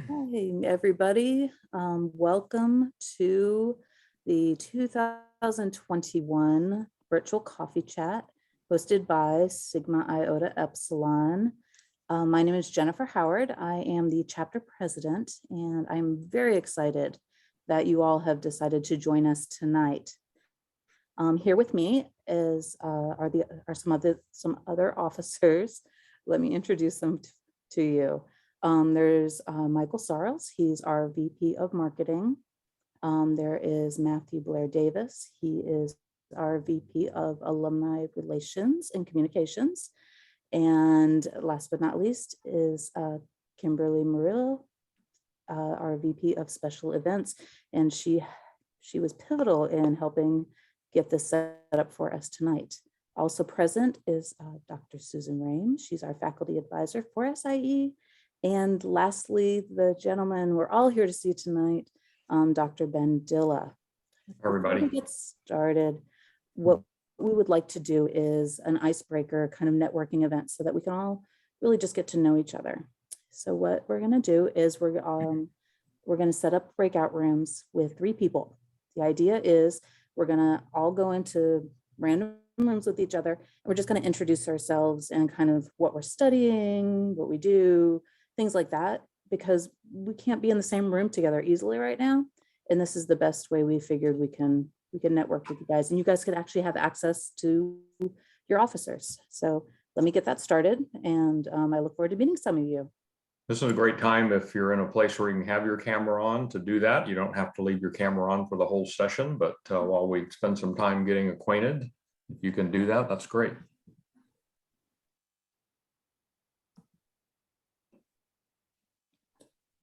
Hi, everybody. Welcome to the 2021 virtual coffee chat hosted by Sigma Iota Epsilon. My name is Jennifer Howard. I am the chapter president, and I'm very excited that you all have decided to join us tonight. Here with me are some other officers. Let me introduce them to you. There's Michael Sarles. He's our VP of Marketing. There is Matthew Blair Davis. He is our VP of Alumni Relations and Communications. And last but not least is Kimberly Murillo, our VP of Special Events. And she was pivotal in helping get this set up for us tonight. Also present is Dr. Susan Rame. She's our faculty advisor for SIE. And lastly, the gentleman we're all here to see tonight, Dr. Ben Dilla. Everybody. Before we get started, what we would like to do is an icebreaker kind of networking event so that we can all really just get to know each other. So what we're gonna do is we're gonna set up breakout rooms with 3 people. The idea is we're gonna all go into random rooms with each other. And we're just gonna introduce ourselves and kind of what we're studying, what we do, things like that, because we can't be in the same room together easily right now. And this is the best way we figured we can network with you guys, and you guys could actually have access to your officers. So let me get that started, and I look forward to meeting some of you. This is a great time if you're in a place where you can have your camera on to do that. You don't have to leave your camera on for the whole session, but while we spend some time getting acquainted, if you can do that, that's great.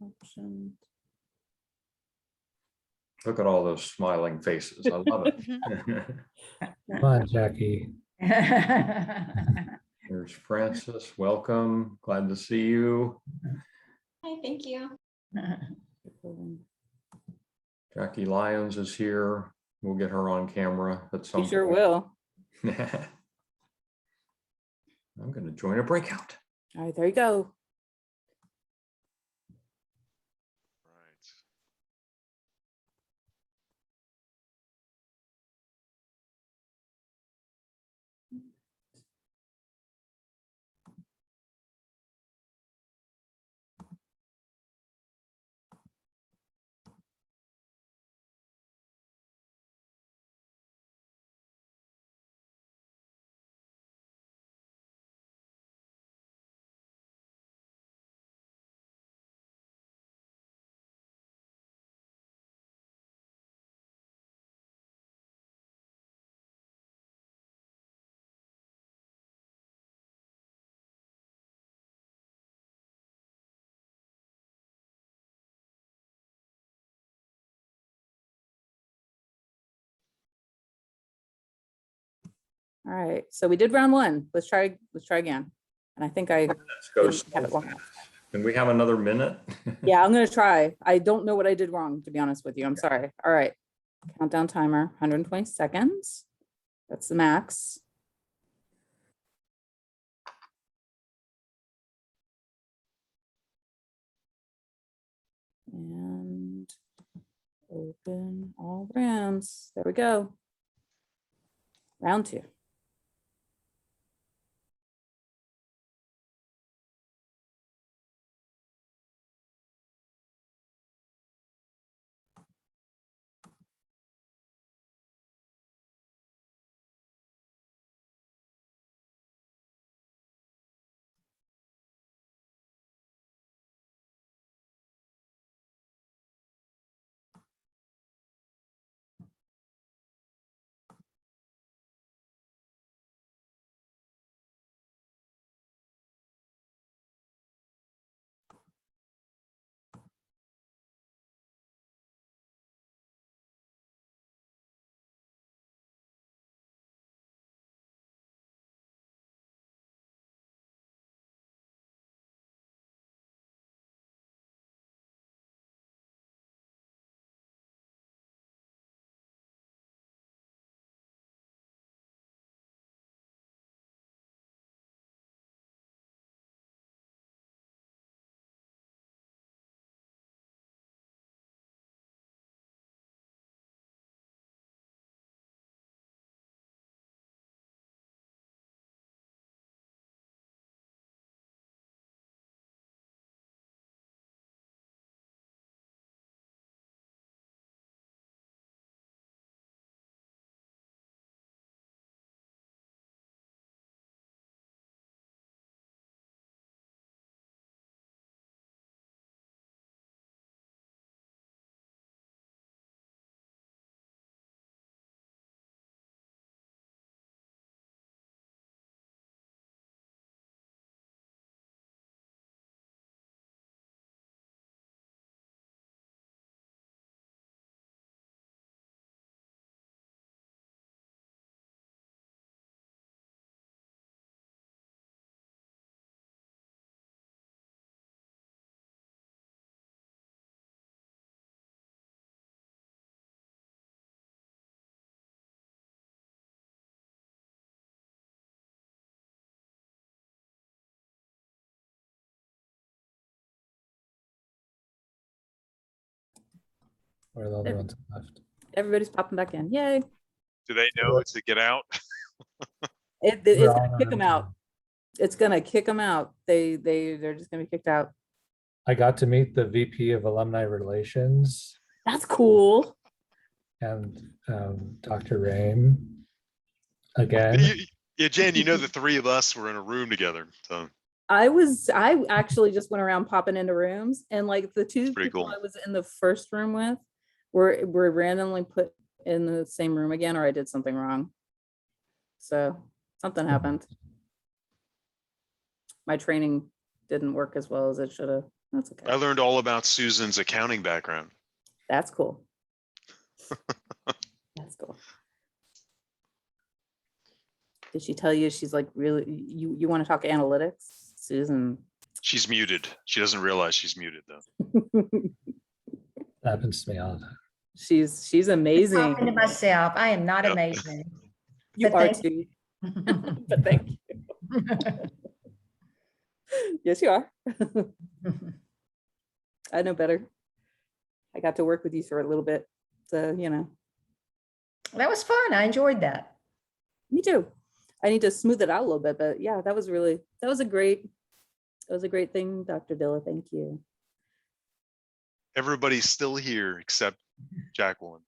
Options. Look at all those smiling faces. I love it. Come on, Jackie. There's Francis. Welcome. Glad to see you. Hi, thank you. Jackie Lyons is here. We'll get her on camera at some You sure point. will. I'm going to join a breakout. All right, there you go. All right, so we did round 1. Let's try again. And I think I Let's have it go. wrong. Can we have another minute? Yeah, I'm gonna try. I don't know what I did wrong, to be honest with you. I'm sorry. All right, countdown timer, 120 seconds. That's the max. And open all rooms. There we go. Round 2. Where the other ones left. Everybody's popping back in. Yay. Do they know it's to get out? It's We're all gonna kick them around out. town. It's gonna kick them out. They're just gonna be kicked out. I got to meet the VP of Alumni Relations That's cool. and Dr. Rain again. Yeah, Jen, you know the three of us were in a room together. So I actually just went around popping into rooms, and like the two pretty people cool. I was in the first room with were randomly put in the same room again, or I did something wrong. So something happened. My training didn't work as well as it should have. That's okay. I learned all about Susan's accounting background. That's cool. That's cool. Did she tell you she's like really you want to talk analytics, Susan? She's muted. She doesn't realize she's muted though. Happens to me all the time. She's Talking to amazing. myself, I am not Yep. amazing. You but are thank too. But thank you. Yes, you are. I know better. I got to work with you for a little bit, so you know. That was fun. I enjoyed that. Me too. I need to smooth it out a little bit, but yeah, that was a great thing, Dr. Dilla. Thank you. Everybody's still here except Jacqueline.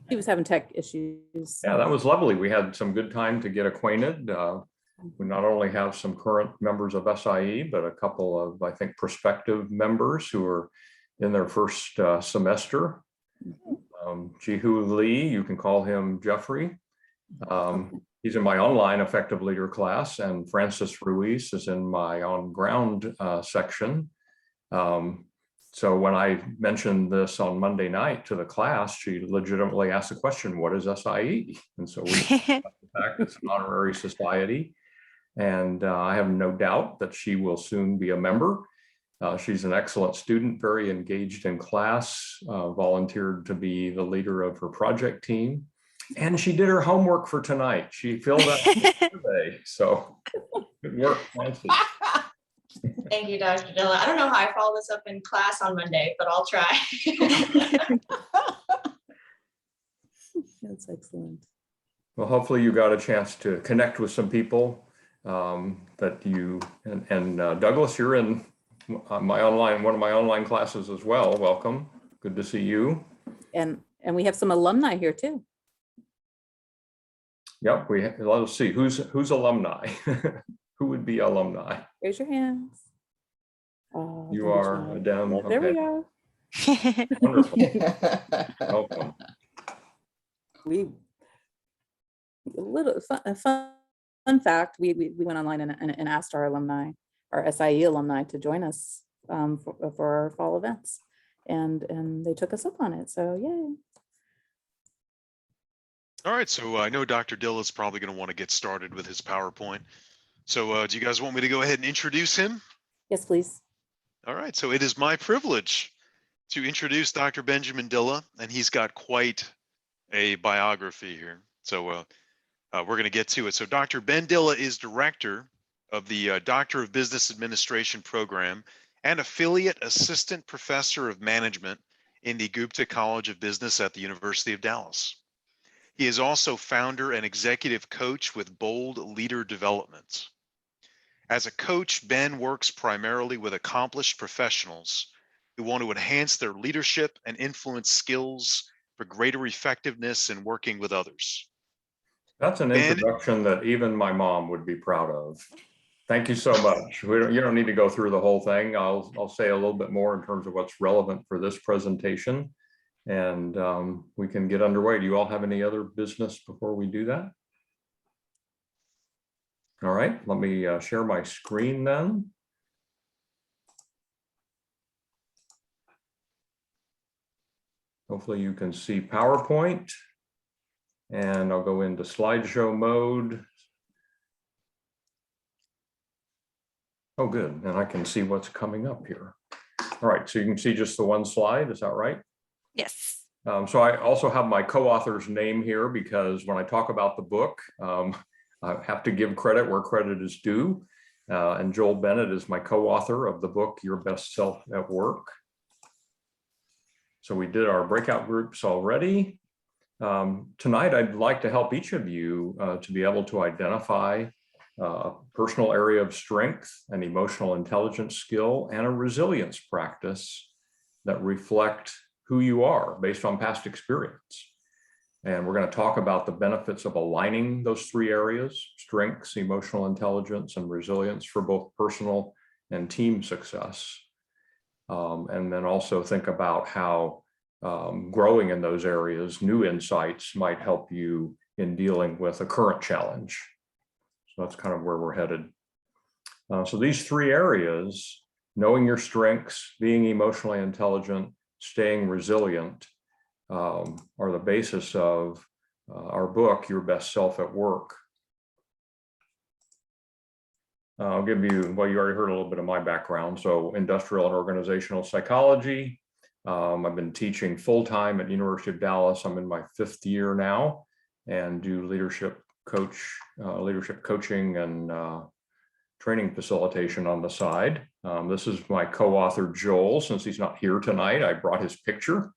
He was having tech issues. Yeah, that was lovely. We had some good time to get acquainted. We not only have some current members of SIE, but a couple of, I think, prospective members who are in their first semester. Jihu Lee, you can call him Jeffrey. He's in my online effective leader class, and Francis Ruiz is in my on ground section. So when I mentioned this on Monday night to the class, she legitimately asked the question, what is SIE? And so we the fact it's an honorary society. And I have no doubt that she will soon be a member. She's an excellent student, very engaged in class, volunteered to be the leader of her project team. And she did her homework for tonight. She filled out the survey. So good work, Francis. Thank you, Dr. Dilla. I don't know how I follow this up in class on Monday, but I'll try. That's excellent. Well, hopefully you got a chance to connect with some people that you, and Douglas, you're in one of my online classes as well. Welcome. Good to see you. And we have some alumni here too. Yep, let's see, who's alumni? Who would be alumni? Raise your hands. Oh, You there's are, one. Adem. There we Okay, go. wonderful. Welcome. A little fun fact, we went online and asked our alumni, our SIE alumni, to join us for our fall events, and they took us up on it. So yay. All right, so I know Dr. Dilla is probably going to want to get started with his PowerPoint. So do you guys want me to go ahead and introduce him? Yes, please. All right, so it is my privilege to introduce Dr. Benjamin Dilla, and he's got quite a biography here. So we're going to get to it. So Dr. Ben Dilla is director of the Doctor of Business Administration program and affiliate assistant professor of management in the Gupta College of Business at the University of Dallas. He is also founder and executive coach with Bold Leader Development. As a coach, Ben works primarily with accomplished professionals who want to enhance their leadership and influence skills for greater effectiveness in working with others. That's an introduction that even my mom would be proud of. Thank you so much. You don't need to go through the whole thing. I'll say a little bit more in terms of what's relevant for this presentation, and we can get underway. Do you all have any other business before we do that? All right, let me share my screen then. Hopefully you can see PowerPoint, and I'll go into slideshow mode. Oh, good, and I can see what's coming up here. All right, so you can see just the one slide, is that right? Yes. So I also have my co-author's name here because when I talk about the book, I have to give credit where credit is due. And Joel Bennett is my co-author of the book, Your Best Self at Work. So we did our breakout groups already. Tonight, I'd like to help each of you to be able to identify a personal area of strength, an emotional intelligence skill, and a resilience practice that reflect who you are based on past experience. And we're going to talk about the benefits of aligning those three areas: strengths, emotional intelligence, and resilience for both personal and team success. And then also think about how growing in those areas, new insights might help you in dealing with a current challenge. So that's kind of where we're headed. So these three areas, knowing your strengths, being emotionally intelligent, staying resilient, are the basis of our book, Your Best Self at Work. I'll give you, well, you already heard a little bit of my background. So industrial and organizational psychology. I've been teaching full-time at University of Dallas. I'm in my 5th year now and do leadership coaching and training facilitation on the side. This is my co-author, Joel. Since he's not here tonight, I brought his picture.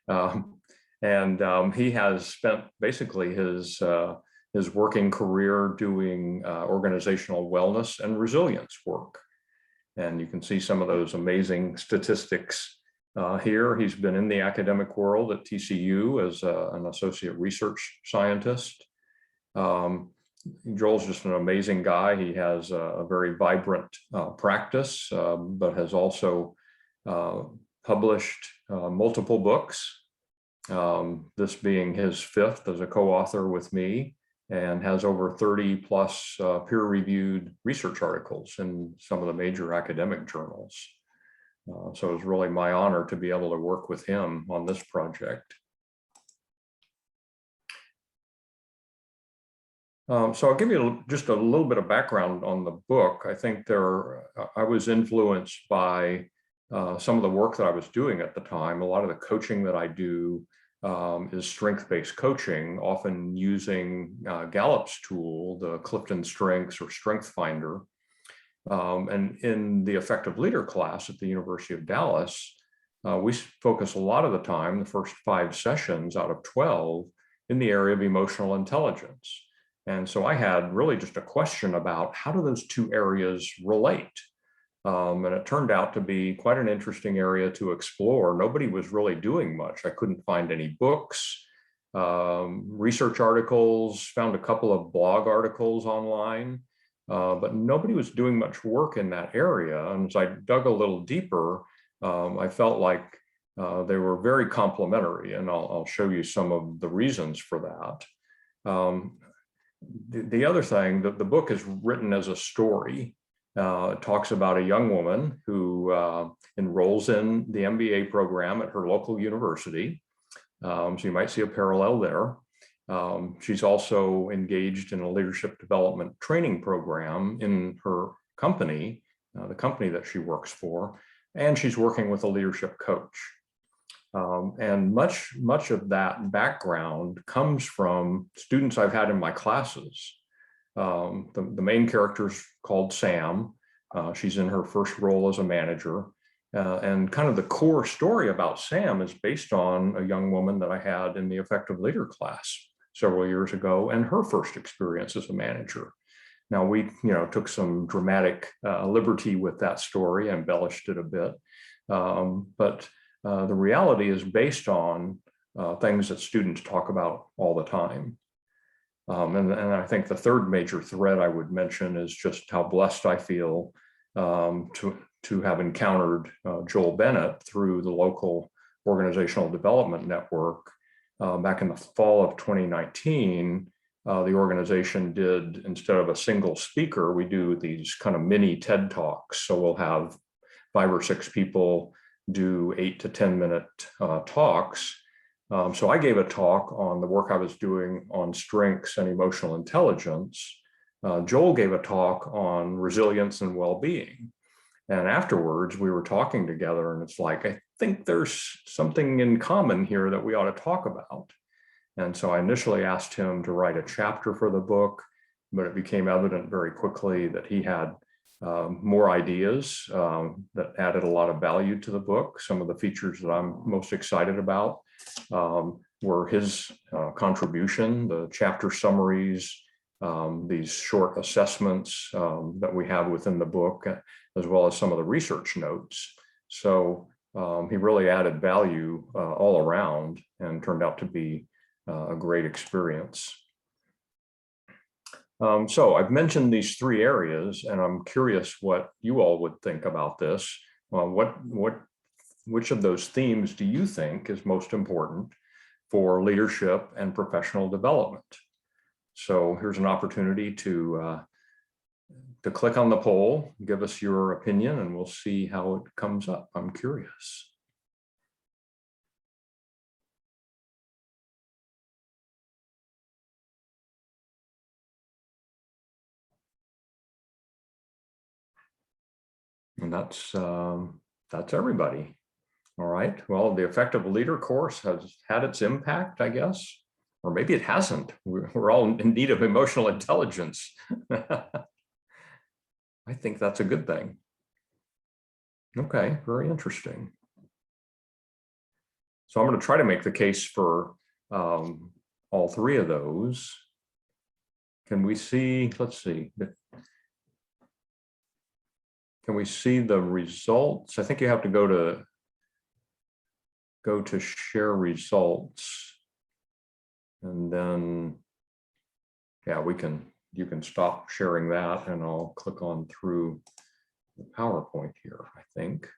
He has spent basically his working career doing organizational wellness and resilience work. And you can see some of those amazing statistics here. He's been in the academic world at TCU as an associate research scientist. Joel's just an amazing guy. He has a very vibrant practice, but has also published multiple books, this being his 5th as a co-author with me, and has over 30 plus peer-reviewed research articles in some of the major academic journals. So it was really my honor to be able to work with him on this project. So I'll give you just a little bit of background on the book. I think I was influenced by some of the work that I was doing at the time. A lot of the coaching that I do is strength-based coaching, often using Gallup's tool, the Clifton Strengths or Strength Finder. And in the Effective Leader class at the University of Dallas, we focus a lot of the time, the first 5 sessions out of 12, in the area of emotional intelligence. And so I had really just a question about how do those two areas relate? And it turned out to be quite an interesting area to explore. Nobody was really doing much. I couldn't find any books, research articles, found a couple of blog articles online, but nobody was doing much work in that area. And as I dug a little deeper, I felt like they were very complementary, and I'll show you some of the reasons for that. The other thing, that the book is written as a story. It talks about a young woman who enrolls in the MBA program at her local university. So you might see a parallel there. She's also engaged in a leadership development training program in her company, the company that she works for, and she's working with a leadership coach. And much of that background comes from students I've had in my classes. The main character is called Sam. She's in her first role as a manager. And kind of the core story about Sam is based on a young woman that I had in the Effective Leader class several years ago, and her first experience as a manager. Now we, took some dramatic liberty with that story, embellished it a bit, but the reality is based on things that students talk about all the time. And I think the third major thread I would mention is just how blessed I feel to have encountered Joel Bennett through the local organizational development network. Back in the fall of 2019, the organization did, instead of a single speaker, we do these kind of mini TED Talks. So we'll have 5 or 6 people do 8 to 10 minute talks. So I gave a talk on the work I was doing on strengths and emotional intelligence. Joel gave a talk on resilience and well-being. And afterwards, we were talking together, and it's like, I think there's something in common here that we ought to talk about. And so I initially asked him to write a chapter for the book, but it became evident very quickly that he had more ideas that added a lot of value to the book. Some of the features that I'm most excited about were his contribution, the chapter summaries, these short assessments that we have within the book, as well as some of the research notes. So he really added value all around and turned out to be a great experience. So I've mentioned these three areas, and I'm curious what you all would think about this. Which of those themes do you think is most important for leadership and professional development? So here's an opportunity to click on the poll, give us your opinion, and we'll see how it comes up. I'm curious. And that's everybody. All right. Well, the Effective Leader course has had its impact, I guess, or maybe it hasn't. We're all in need of emotional intelligence. I think that's a good thing. Okay, very interesting. So I'm going to try to make the case for all three of those. Can we see, let's see. Can we see the results? I think you have to go to share results. And then, yeah, you can stop sharing that and I'll click on through the PowerPoint here, I think.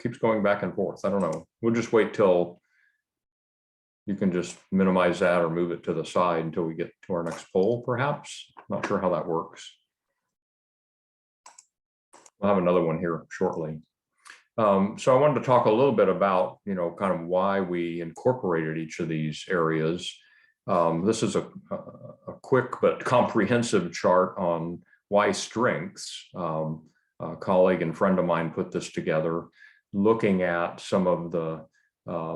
Keeps going back and forth. I don't know. We'll just wait till you can just minimize that or move it to the side until we get to our next poll, perhaps. Not sure how that works. I'll have another one here shortly. So I wanted to talk a little bit about, kind of why we incorporated each of these areas. This is a quick but comprehensive chart on why strengths. A colleague and friend of mine put this together, looking at some of the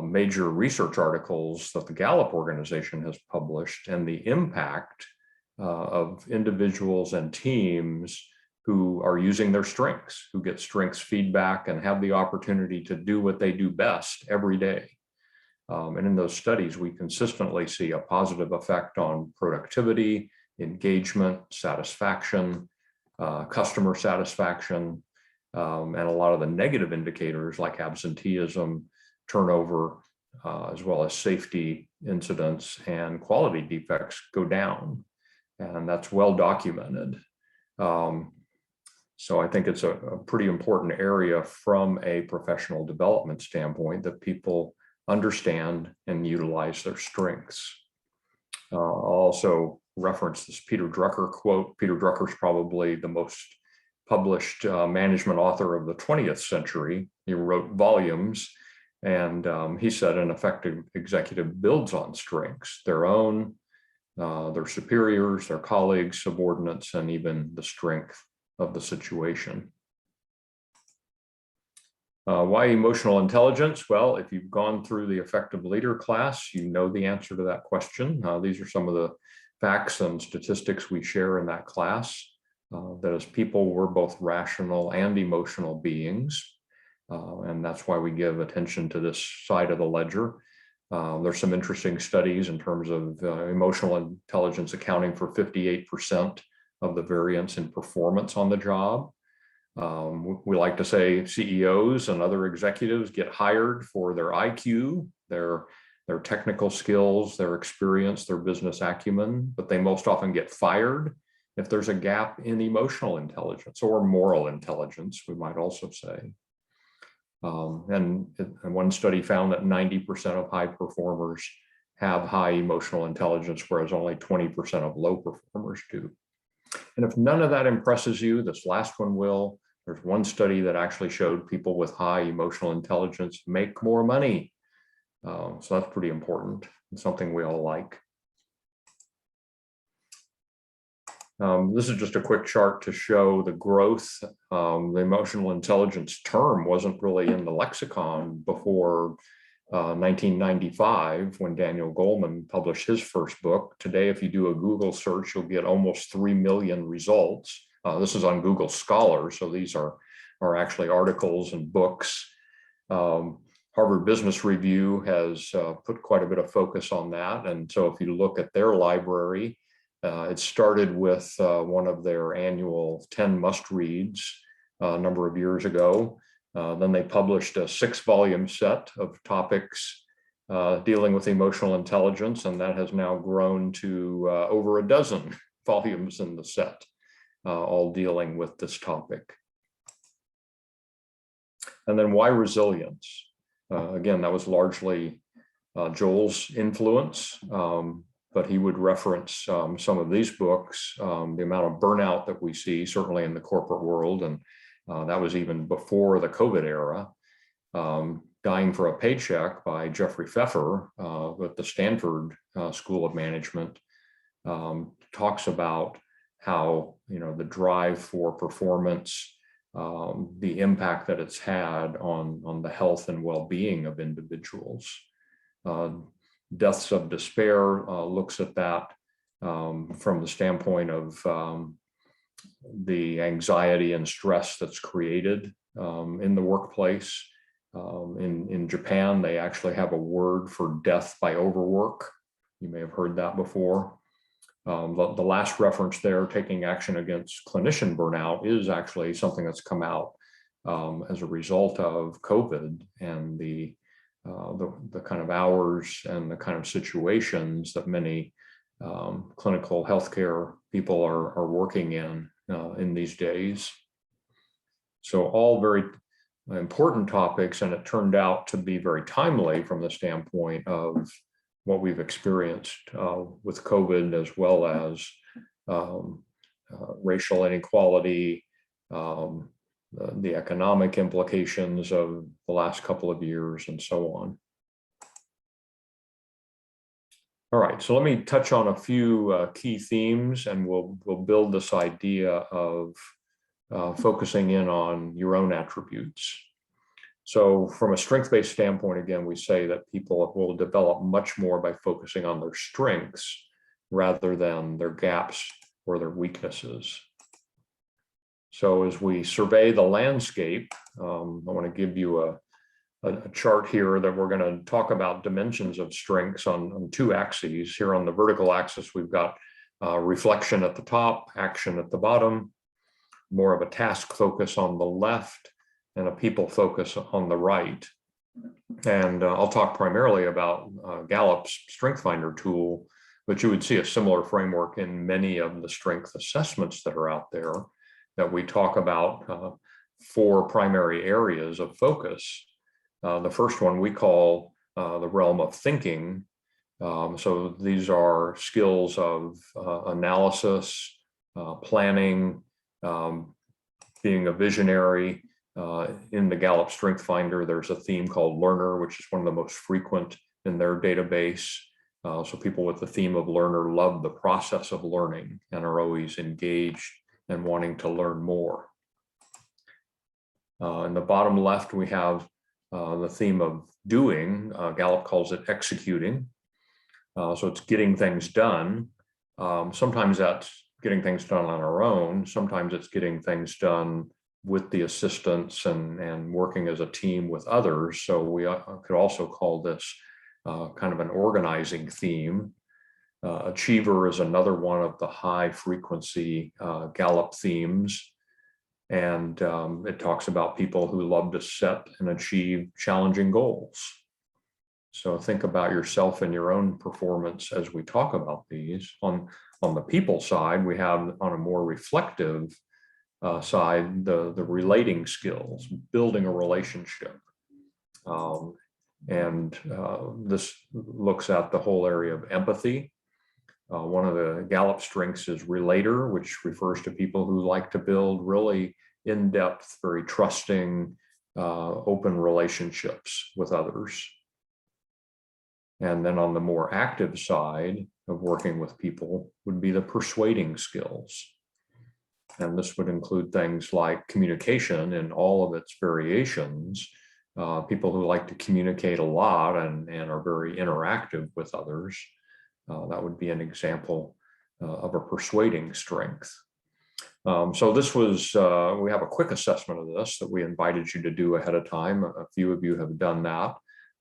major research articles that the Gallup organization has published and the impact of individuals and teams who are using their strengths, who get strengths feedback and have the opportunity to do what they do best every day. And in those studies, we consistently see a positive effect on productivity, engagement, satisfaction, customer satisfaction, and a lot of the negative indicators like absenteeism, turnover, as well as safety incidents and quality defects go down. And that's well documented. So I think it's a pretty important area from a professional development standpoint that people understand and utilize their strengths. I'll also reference this Peter Drucker quote. Peter Drucker is probably the most published management author of the 20th century. He wrote volumes, and he said an effective executive builds on strengths, their own, their superiors, their colleagues, subordinates, and even the strength of the situation. Why emotional intelligence? Well, if you've gone through the Effective Leader class, you know the answer to that question. These are some of the facts and statistics we share in that class, that as people, we're both rational and emotional beings. And that's why we give attention to this side of the ledger. There's some interesting studies in terms of emotional intelligence accounting for 58% of the variance in performance on the job. We like to say CEOs and other executives get hired for their IQ, their technical skills, their experience, their business acumen, but they most often get fired if there's a gap in emotional intelligence or moral intelligence, we might also say. And one study found that 90% of high performers have high emotional intelligence, whereas only 20% of low performers do. And if none of that impresses you, this last one will. There's one study that actually showed people with high emotional intelligence make more money. So that's pretty important and something we all like. This is just a quick chart to show the growth. The emotional intelligence term wasn't really in the lexicon before 1995 when Daniel Goleman published his first book. Today, if you do a Google search, you'll get almost 3 million results. This is on Google Scholar, so these are actually articles and books. Harvard Business Review has put quite a bit of focus on that. And so if you look at their library, it started with one of their annual 10 must-reads a number of years ago. Then they published a 6-volume set of topics dealing with emotional intelligence, and that has now grown to over a dozen volumes in the set, all dealing with this topic. And then why resilience? Again, that was largely Joel's influence, but he would reference some of these books, the amount of burnout that we see, certainly in the corporate world, and that was even before the COVID era. Dying for a Paycheck by Jeffrey Pfeffer with the Stanford School of Management talks about how, the drive for performance, the impact that it's had on the health and well-being of individuals. Deaths of Despair looks at that from the standpoint of the anxiety and stress that's created in the workplace. In Japan, they actually have a word for death by overwork. You may have heard that before. The last reference there, taking action against clinician burnout, is actually something that's come out as a result of COVID and the kind of hours and the kind of situations that many clinical healthcare people are working in these days. So all very important topics, and it turned out to be very timely from the standpoint of what we've experienced with COVID, as well as racial inequality, the economic implications of the last couple of years, and so on. All right, so let me touch on a few key themes, and we'll build this idea of focusing in on your own attributes. So from a strength-based standpoint, again, we say that people will develop much more by focusing on their strengths rather than their gaps or their weaknesses. So as we survey the landscape, I want to give you a chart here that we're going to talk about dimensions of strengths on 2 axes. Here on the vertical axis, we've got reflection at the top, action at the bottom, more of a task focus on the left, and a people focus on the right. And I'll talk primarily about Gallup's Strength Finder tool, but you would see a similar framework in many of the strength assessments that are out there, that we talk about 4 primary areas of focus. The first one we call the realm of thinking. So these are skills of analysis, planning, being a visionary. In the Gallup Strength Finder, there's a theme called learner, which is one of the most frequent in their database. So people with the theme of learner love the process of learning and are always engaged and wanting to learn more. In the bottom left, we have the theme of doing. Gallup calls it executing. So it's getting things done. Sometimes that's getting things done on our own. Sometimes it's getting things done with the assistance and working as a team with others. So we could also call this kind of an organizing theme. Achiever is another one of the high frequency Gallup themes. And it talks about people who love to set and achieve challenging goals. So think about yourself and your own performance as we talk about these. On the people side, we have, on a more reflective side, the relating skills, building a relationship. This looks at the whole area of empathy. One of the Gallup strengths is relator, which refers to people who like to build really in-depth, very trusting, open relationships with others. And then on the more active side of working with people would be the persuading skills. And this would include things like communication in all of its variations, people who like to communicate a lot and are very interactive with others. That would be an example of a persuading strength. So this was, we have a quick assessment of this that we invited you to do ahead of time. A few of you have done that.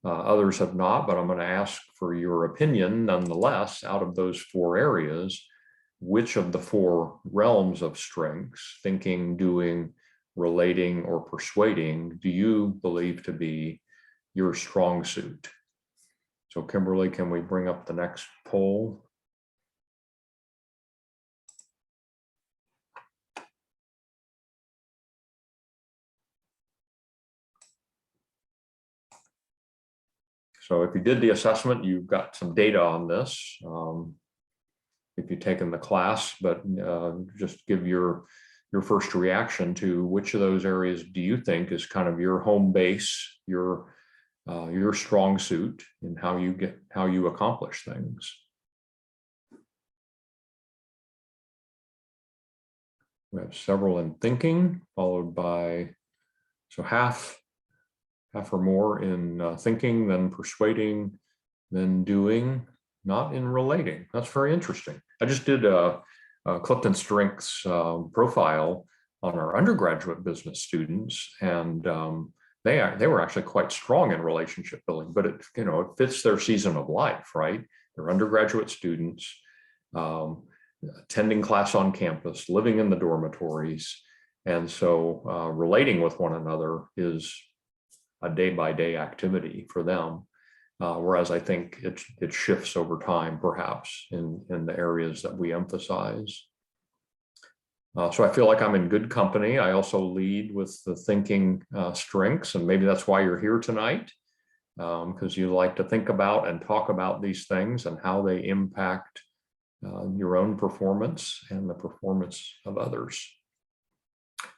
Others have not, but I'm going to ask for your opinion nonetheless. Out of those 4 areas, which of the 4 realms of strengths, thinking, doing, relating, or persuading, do you believe to be your strong suit? So Kimberly, can we bring up the next poll? So if you did the assessment, you've got some data on this. If you've taken the class, but just give your first reaction to which of those areas do you think is kind of your home base, your strong suit, and how you accomplish things. We have several in thinking, followed by, so half or more in thinking, then persuading, then doing, not in relating. That's very interesting. I just did a Clifton Strengths profile on our undergraduate business students, and they were actually quite strong in relationship building, but it fits their season of life, right? They're undergraduate students, attending class on campus, living in the dormitories, and so relating with one another is a day-by-day activity for them. Whereas I think it shifts over time, perhaps in the areas that we emphasize. So I feel like I'm in good company. I also lead with the thinking strengths, and maybe that's why you're here tonight, because you like to think about and talk about these things and how they impact your own performance and the performance of others.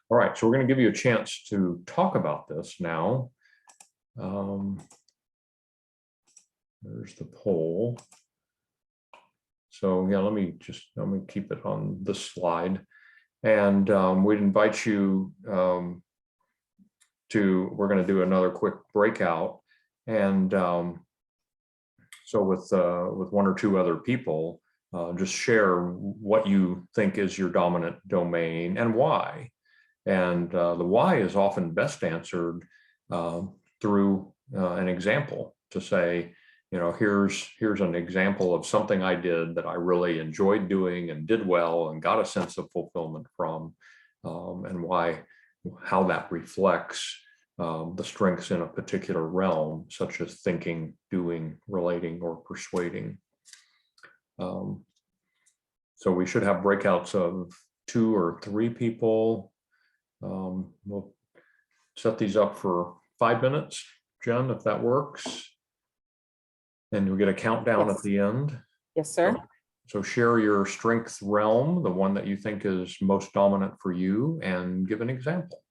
All right, so we're going to give you a chance to talk about this now. There's the poll. So yeah, let me keep it on this slide. And we'd invite you we're going to do another quick breakout. And so with 1 or 2 other people, just share what you think is your dominant domain and why. And the why is often best answered through an example, to say, here's an example of something I did that I really enjoyed doing and did well and got a sense of fulfillment from, and how that reflects the strengths in a particular realm, such as thinking, doing, relating, or persuading. So we should have breakouts of 2 or 3 people. We'll set these up for 5 minutes, Jen, if that works. And you'll get a countdown Yes. at the end. Yes, sir. So share your strength realm, the one that you think is most dominant for you, and give an example.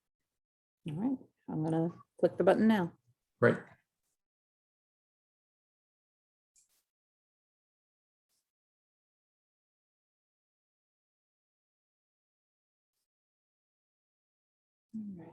All right, I'm gonna click the button now. Great. All right.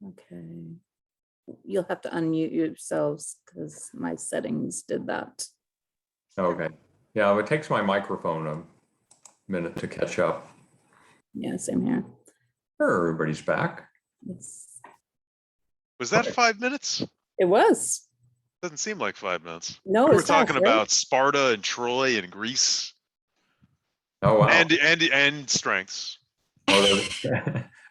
Okay. You'll have to unmute yourselves because my settings did that. Okay. Yeah, it takes my microphone a minute to catch up. Yeah, same here. Everybody's back. It's, Was that Okay. 5 minutes? it was. Doesn't seem like 5 minutes. No, We were it's fast, talking right? about Sparta and Troy and Greece Oh, wow. and strengths.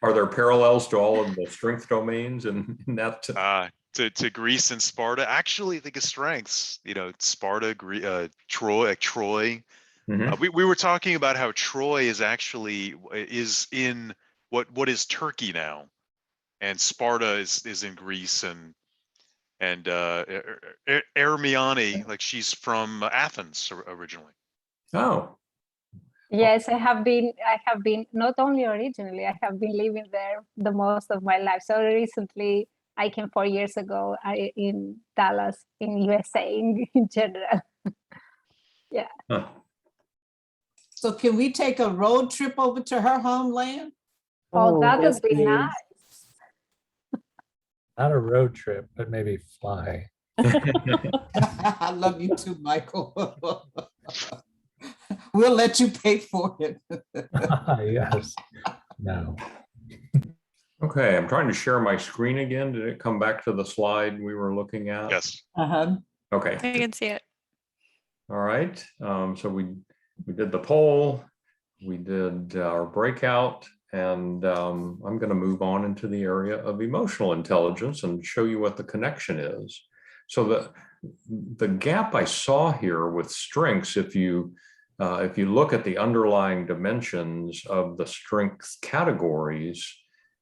Are there parallels to all of the strength domains in that? To Greece and Sparta. Actually, think of strengths. Sparta, Troy, Mhm. We were talking about how Troy is actually is in what is Turkey now, and Sparta is in Greece, and Ermione, like she's from Athens originally. Oh, Yes, I have been not only originally, I have been living there the most of my life. So recently I came 4 years ago in Dallas, in USA in general. Yeah. huh. So can we take a road trip over to her homeland? Oh, that yes, would be please. nice. Not a road trip, but maybe fly. I love you too, Michael. We'll let you pay for it. Yes. No. Okay, I'm trying to share my screen again. Did it come back to the slide we were looking at? Yes. Uh-huh. Okay. I can see it. All right. So we did the poll, we did our breakout, and I'm going to move on into the area of emotional intelligence and show you what the connection is. So the gap I saw here with strengths, if you look at the underlying dimensions of the strength categories,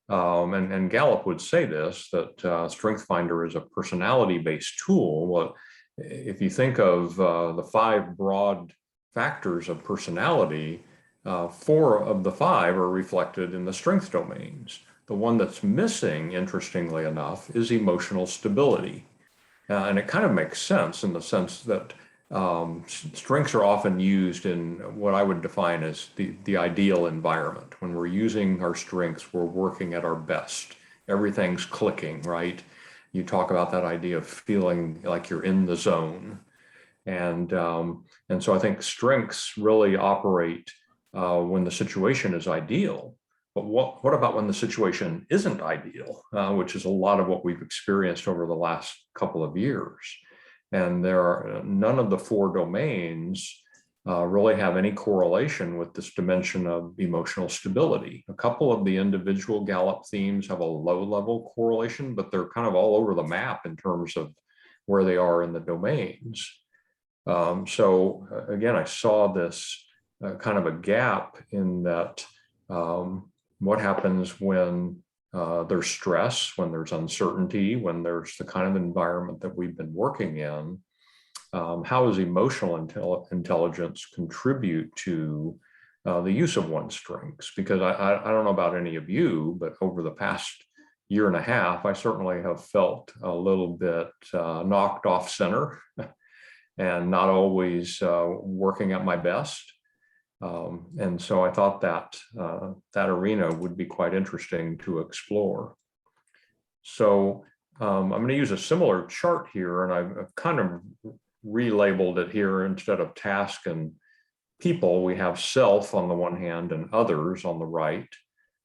and Gallup would say this, that StrengthsFinder is a personality-based tool. Well, if you think of the 5 broad factors of personality, 4 of the 5 are reflected in the strength domains. The one that's missing, interestingly enough, is emotional stability. And it kind of makes sense in the sense that strengths are often used in what I would define as the ideal environment. When we're using our strengths, we're working at our best. Everything's clicking, right? You talk about that idea of feeling like you're in the zone. And so I think strengths really operate when the situation is ideal. But what about when the situation isn't ideal, which is a lot of what we've experienced over the last couple of years. And there are none of the 4 domains really have any correlation with this dimension of emotional stability. A couple of the individual Gallup themes have a low-level correlation, but they're kind of all over the map in terms of where they are in the domains. So again, I saw this kind of a gap in that what happens when there's stress, when there's uncertainty, when there's the kind of environment that we've been working in. How does emotional intelligence contribute to the use of one's strengths? Because I don't know about any of you, but over the past year and a half, I certainly have felt a little bit knocked off center and not always working at my best. And so I thought that that arena would be quite interesting to explore. So I'm going to use a similar chart here, and I've kind of relabeled it here. Instead of task and people, we have self on the one hand and others on the right.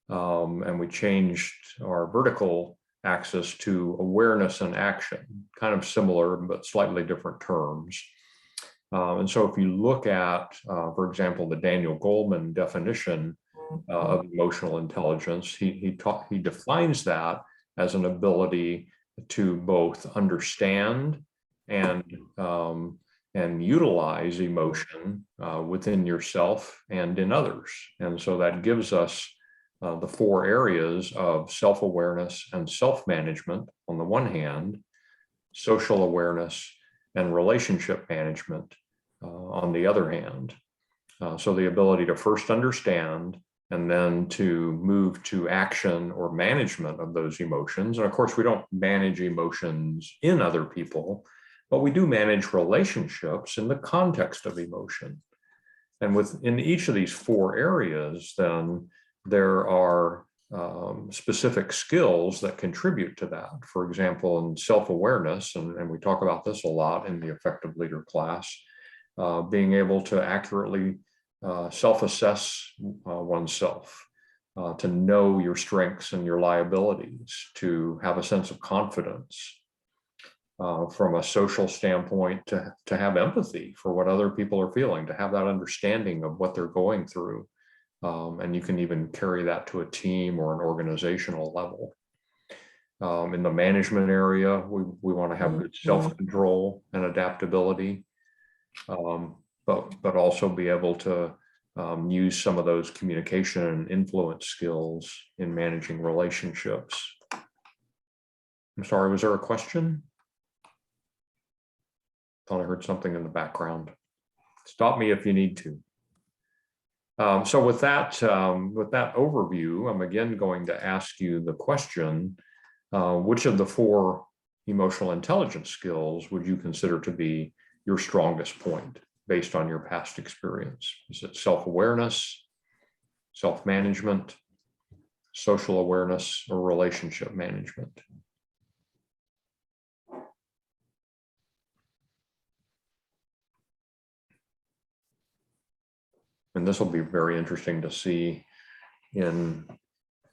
And we changed our vertical axis to awareness and action, kind of similar, but slightly different terms. And so if you look at, for example, the Daniel Goleman definition of emotional intelligence, he defines that as an ability to both understand and utilize emotion within yourself and in others. And so that gives us the 4 areas of self-awareness and self-management on the one hand, social awareness and relationship management on the other hand. So the ability to first understand and then to move to action or management of those emotions. And of course, we don't manage emotions in other people, but we do manage relationships in the context of emotion. And within each of these 4 areas, then there are specific skills that contribute to that. For example, in self-awareness, and we talk about this a lot in the Effective Leader class, being able to accurately self-assess oneself, to know your strengths and your liabilities, to have a sense of confidence, from a social standpoint, to have empathy for what other people are feeling, to have that understanding of what they're going through. And you can even carry that to a team or an organizational level. In the management area, we want to have good self-control and adaptability. but also be able to use some of those communication and influence skills in managing relationships. I'm sorry, was there a question? Thought I heard something in the background. Stop me if you need to. So with that overview, I'm again going to ask you the question, which of the 4 emotional intelligence skills would you consider to be your strongest point based on your past experience? Is it self-awareness, self-management, social awareness, or relationship management? And this will be very interesting to see in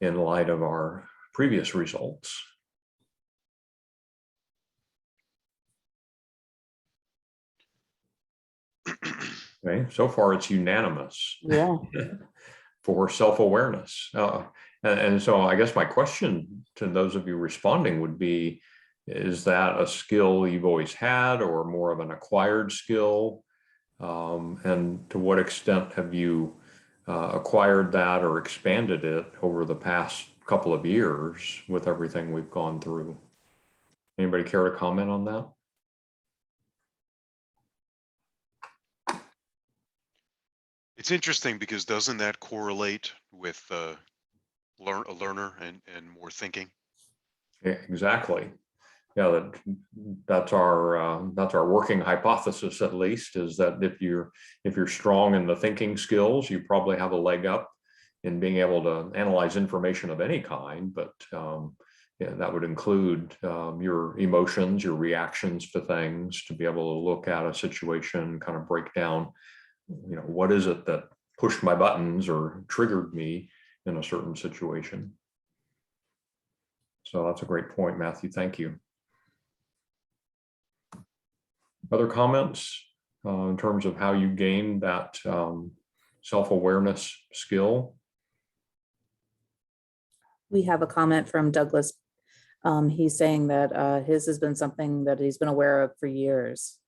light of our previous results. Okay, so far it's unanimous. Yeah. For self-awareness. And so I guess my question to those of you responding would be, is that a skill you've always had or more of an acquired skill? And to what extent have you acquired that or expanded it over the past couple of years with everything we've gone through? Anybody care to comment on that? It's interesting because doesn't that correlate with a learner and more thinking? Yeah, exactly. Yeah, that's our working hypothesis, at least, is that if you're strong in the thinking skills, you probably have a leg up in being able to analyze information of any kind. But yeah, that would include your emotions, your reactions to things, to be able to look at a situation, kind of break down, what is it that pushed my buttons or triggered me in a certain situation. So that's a great point, Matthew. Thank you. Other comments in terms of how you gained that self-awareness skill? We have a comment from Douglas. He's saying that his has been something that he's been aware of for years.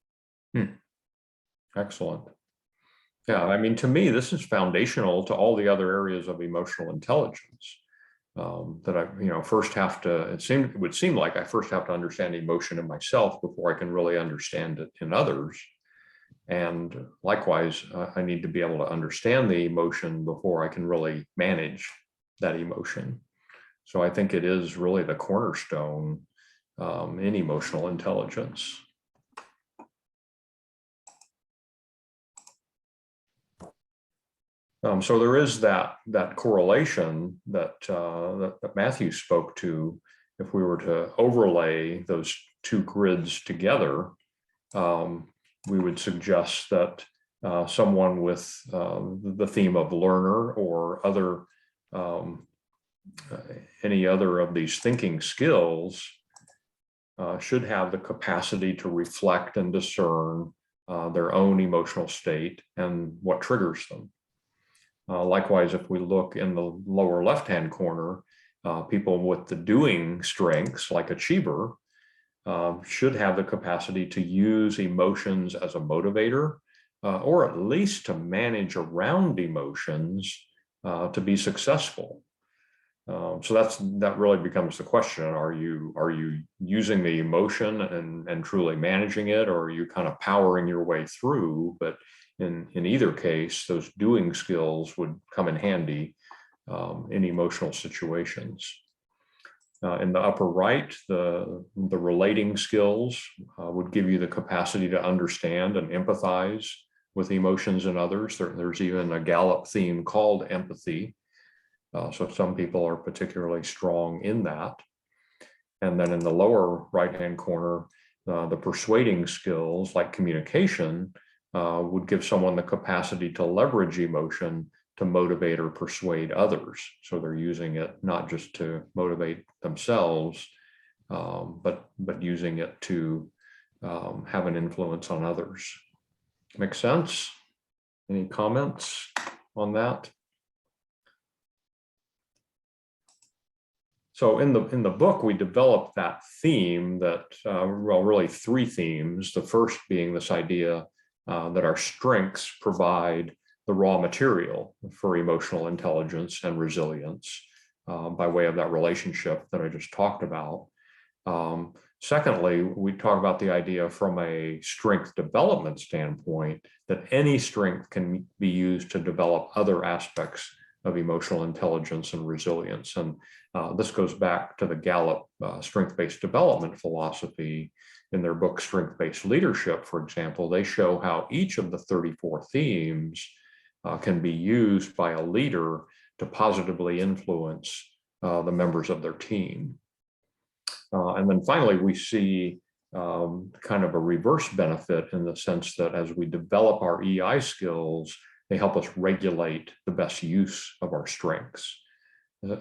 Excellent. Yeah, I mean, to me, this is foundational to all the other areas of emotional intelligence. That I, first have to, it would seem like I first have to understand emotion in myself before I can really understand it in others. And likewise, I need to be able to understand the emotion before I can really manage that emotion. So I think it is really the cornerstone in emotional intelligence. So there is that correlation that Matthew spoke to. If we were to overlay those 2 grids together, we would suggest that someone with the theme of learner or other any other of these thinking skills should have the capacity to reflect and discern their own emotional state and what triggers them. Likewise, if we look in the lower left-hand corner, people with the doing strengths, like achiever, should have the capacity to use emotions as a motivator, or at least to manage around emotions to be successful. So that really becomes the question: are you using the emotion and truly managing it, or are you kind of powering your way through? But in either case, those doing skills would come in handy in emotional situations. In the upper right, the relating skills would give you the capacity to understand and empathize with emotions in others. There's even a Gallup theme called empathy. So some people are particularly strong in that. And then in the lower right-hand corner, the persuading skills like communication would give someone the capacity to leverage emotion to motivate or persuade others. So they're using it not just to motivate themselves, but using it to have an influence on others. Make sense? Any comments on that? So in the book, we developed that theme that, well, really 3 themes. The first being this idea that our strengths provide the raw material for emotional intelligence and resilience by way of that relationship that I just talked about. Secondly, we talk about the idea from a strength development standpoint that any strength can be used to develop other aspects of emotional intelligence and resilience. And this goes back to the Gallup strength-based development philosophy. In their book, Strength-Based Leadership, for example, they show how each of the 34 themes can be used by a leader to positively influence the members of their team. And then finally, we see kind of a reverse benefit in the sense that as we develop our EI skills, they help us regulate the best use of our strengths.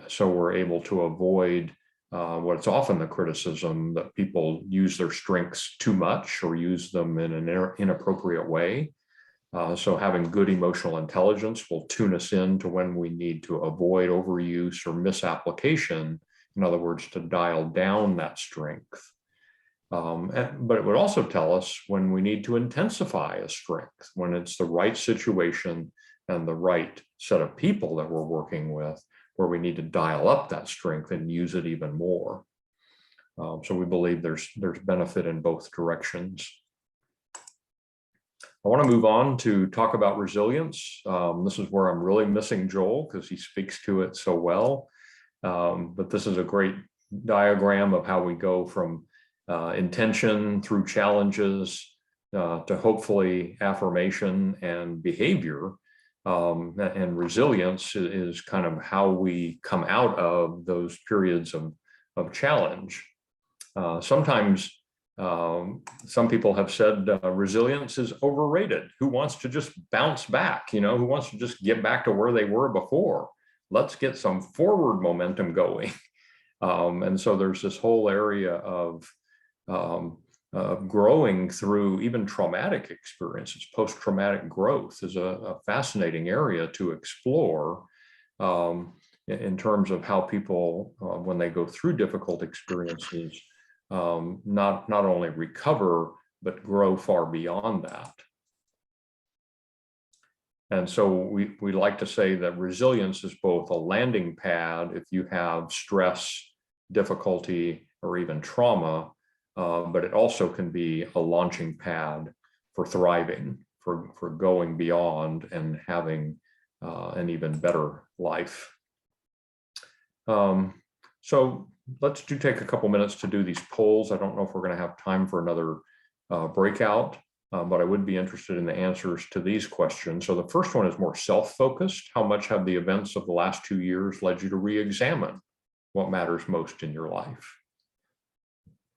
So we're able to avoid what's often the criticism that people use their strengths too much or use them in an inappropriate way. So having good emotional intelligence will tune us in to when we need to avoid overuse or misapplication. In other words, to dial down that strength. But it would also tell us when we need to intensify a strength, when it's the right situation and the right set of people that we're working with, where we need to dial up that strength and use it even more. So we believe there's benefit in both directions. I want to move on to talk about resilience. This is where I'm really missing Joel because he speaks to it so well. But this is a great diagram of how we go from intention through challenges to hopefully affirmation and behavior. And resilience is kind of how we come out of those periods of challenge. Sometimes some people have said resilience is overrated. Who wants to just bounce back? You know, who wants to just get back to where they were before? Let's get some forward momentum going. And so there's this whole area of growing through even traumatic experiences. Post-traumatic growth is a fascinating area to explore in terms of how people, when they go through difficult experiences, not only recover, but grow far beyond that. And so we like to say that resilience is both a landing pad if you have stress, difficulty, or even trauma, but it also can be a launching pad for thriving, for going beyond and having an even better life. So let's take a couple minutes to do these polls. I don't know if we're going to have time for another breakout. But I would be interested in the answers to these questions. So the first one is more self-focused. How much have the events of the last 2 years led you to re-examine what matters most in your life?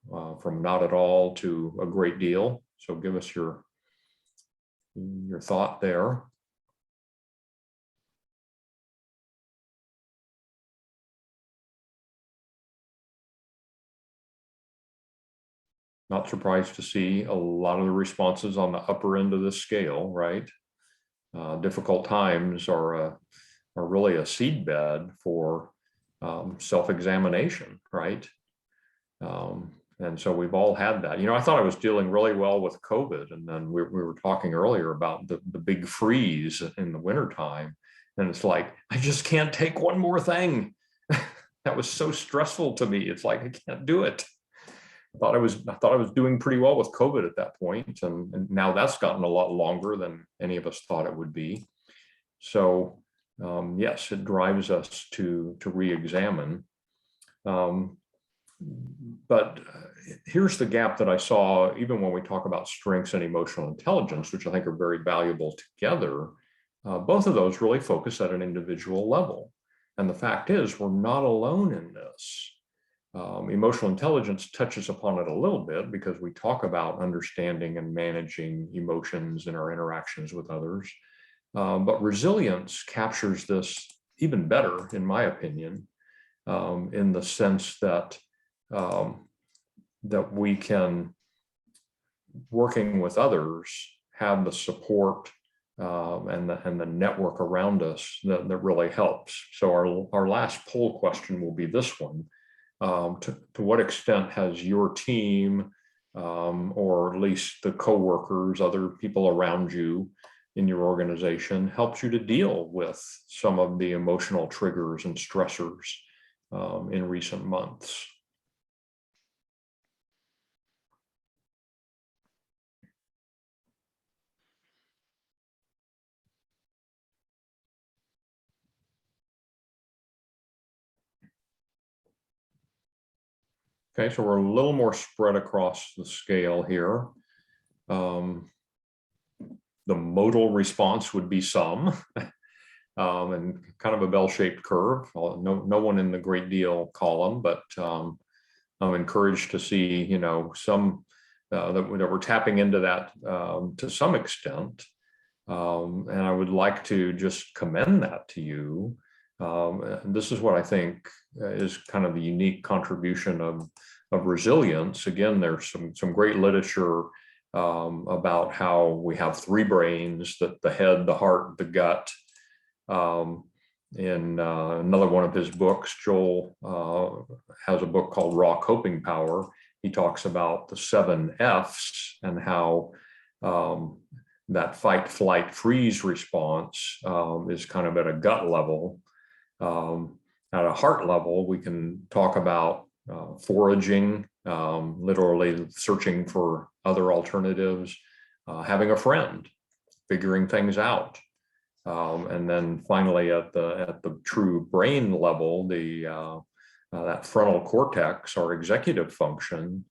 From not at all to a great deal. So give us your thought there. Not surprised to see a lot of the responses on the upper end of the scale, right? Difficult times are really a seedbed for self-examination, right? And so we've all had that. You know, I thought I was dealing really well with COVID, and then we were talking earlier about the big freeze in the wintertime, and it's like, I just can't take one more thing. That was so stressful to me. It's like, I can't do it. I thought I was doing pretty well with COVID at that point, and now that's gotten a lot longer than any of us thought it would be. So yes, it drives us to re-examine. But here's the gap that I saw, even when we talk about strengths and emotional intelligence, which I think are very valuable together. Both of those really focus at an individual level. And the fact is, we're not alone in this. Emotional intelligence touches upon it a little bit because we talk about understanding and managing emotions in our interactions with others. But resilience captures this even better, in my opinion, in the sense that that we can, working with others, have the support and the network around us that really helps. So our last poll question will be this one. To what extent has your team or at least the coworkers, other people around you in your organization, helps you to deal with some of the emotional triggers and stressors in recent months. Okay, so we're a little more spread across the scale here. The modal response would be some, and kind of a bell-shaped curve. No one in the great deal column, but I'm encouraged to see, some that we're tapping into that to some extent. And I would like to just commend that to you. This is what I think is kind of the unique contribution of resilience. Again, there's some great literature about how we have three brains: the head, the heart, the gut. In another one of his books, Joel has a book called Raw Coping Power. He talks about the 7 F's and how that fight, flight, freeze response is kind of at a gut level. At a heart level, we can talk about foraging, literally searching for other alternatives, having a friend, figuring things out. And then finally at the true brain level, that frontal cortex, our executive function,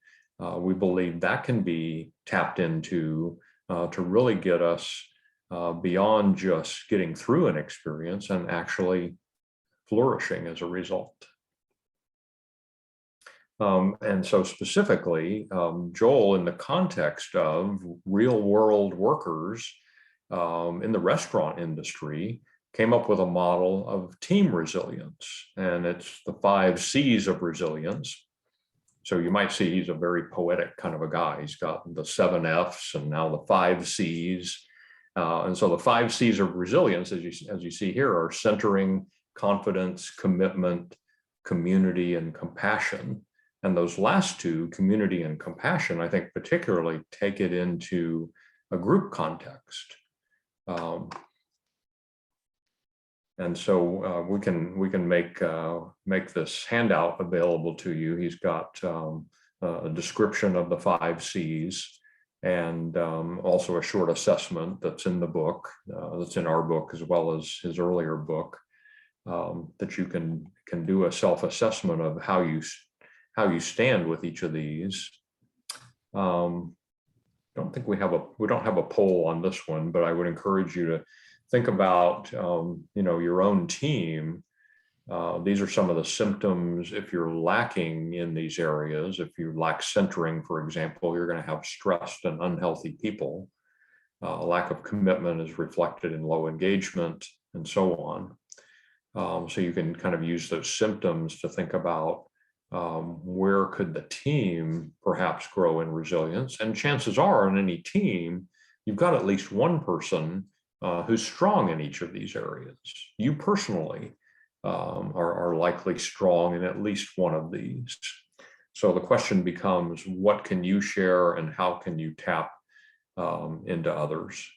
we believe that can be tapped into to really get us beyond just getting through an experience and actually flourishing as a result. And so specifically, Joel, in the context of real world workers in the restaurant industry, came up with a model of team resilience, and it's the 5 C's of resilience. So you might see he's a very poetic kind of a guy. He's got the 7 F's and now the 5 C's. And so the 5 C's of resilience, as you see here, are centering, confidence, commitment, community, and compassion. And those last 2, community and compassion, I think particularly take it into a group context. And so we can make this handout available to you. He's got a description of the 5 C's and also a short assessment that's in the book, that's in our book as well as his earlier book, that you can do a self-assessment of how you stand with each of these. Don't think we don't have a poll on this one, but I would encourage you to think about your own team. These are some of the symptoms. If you're lacking in these areas, if you lack centering, for example, you're going to have stressed and unhealthy people. Lack of commitment is reflected in low engagement and so on. So you can kind of use those symptoms to think about where could the team perhaps grow in resilience. And chances are in any team, you've got at least one person who's strong in each of these areas. You personally are likely strong in at least one of these. So the question becomes, what can you share and how can you tap into others?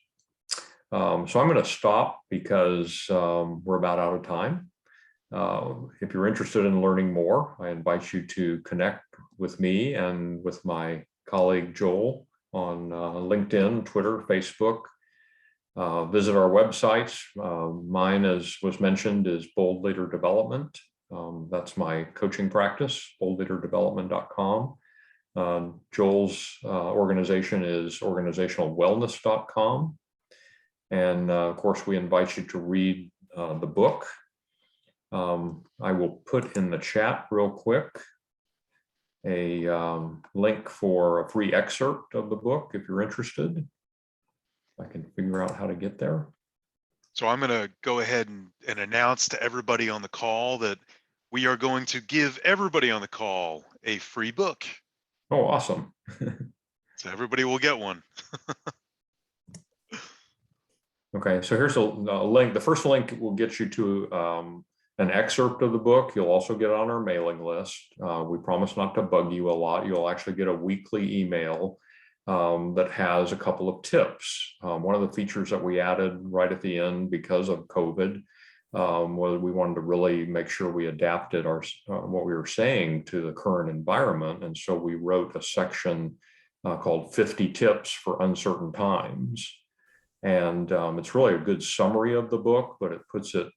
So I'm going to stop because we're about out of time. If you're interested in learning more, I invite you to connect with me and with my colleague Joel on LinkedIn, Twitter, Facebook. Visit our websites. Mine, as was mentioned, is Bold Leader Development. That's my coaching practice, boldleaderdevelopment.com. Joel's organization is organizationalwellness.com. And of course, we invite you to read the book. I will put in the chat real quick a link for a free excerpt of the book if you're interested. I can figure out how to get there. So I'm going to go ahead and announce to everybody on the call that we are going to give everybody on the call a free book. Oh, awesome. So everybody will get one. Okay, so here's a link. The first link will get you to an excerpt of the book. You'll also get on our mailing list. We promise not to bug you a lot. You'll actually get a weekly email that has a couple of tips. One of the features that we added right at the end because of COVID was we wanted to really make sure we adapted our what we were saying to the current environment. And so we wrote a section called 50 Tips for Uncertain Times. And it's really a good summary of the book, but it puts it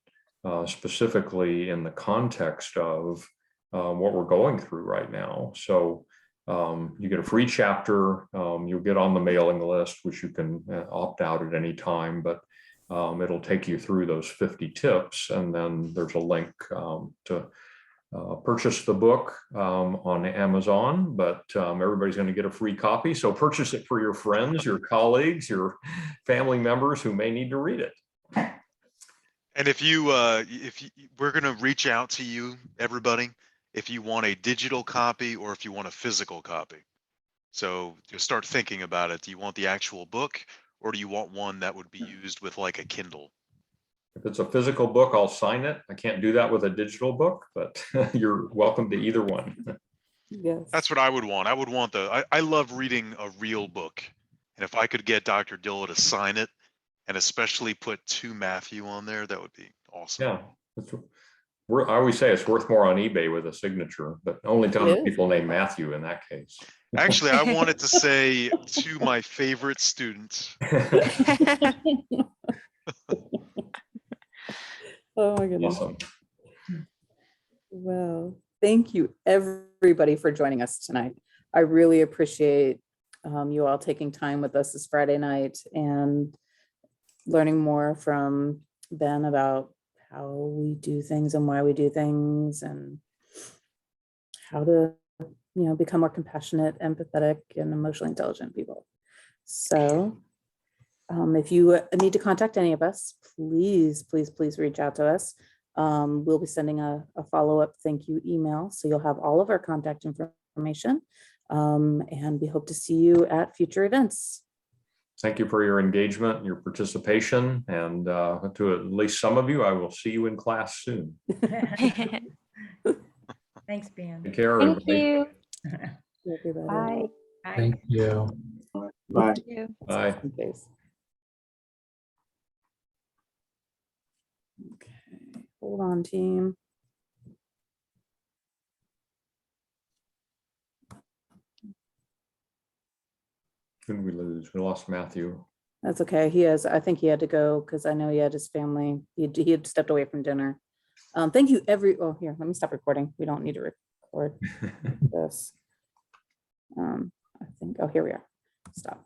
specifically in the context of what we're going through right now. So you get a free chapter, you'll get on the mailing list, which you can opt out at any time, but it'll take you through those 50 tips. And then there's a link to purchase the book on Amazon, but everybody's going to get a free copy. So purchase it for your friends, your colleagues, your family members who may need to read it. And if we're going to reach out to you, everybody, if you want a digital copy or if you want a physical copy. So just start thinking about it. Do you want the actual book or do you want one that would be used with like a Kindle? If it's a physical book, I'll sign it. I can't do that with a digital book, but you're welcome to either one. Yes. That's what I would want. I would want I love reading a real book. And if I could get Dr. Dilla to sign it and especially put to Matthew on there, that would be awesome. Yeah. I always say it's worth more on eBay with a signature, but only time people name Matthew in that case. Actually, I wanted to say to my favorite student. Oh my goodness. Awesome. Well, thank you everybody for joining us tonight. I really appreciate you all taking time with us this Friday night and learning more from Ben about how we do things and why we do things and how to, become more compassionate, empathetic, and emotionally intelligent people. So if you need to contact any of us, please reach out to us. We'll be sending a follow-up thank you email. So you'll have all of our contact information. And we hope to see you at future events. Thank you for your engagement and your participation. And to at least some of you, I will see you in class soon. Thanks, Ben. Take care, Thank everybody. you. Everybody. Bye. Bye. Thank you. Bye. Thank you. Bye. Thanks. Okay, hold on, team. Who did we lose? We lost Matthew. That's okay. I think he had to go because I know he had his family. He had stepped away from dinner. Thank you oh, here, let me stop recording. We don't need to record this. I think, oh, here we are. Stop.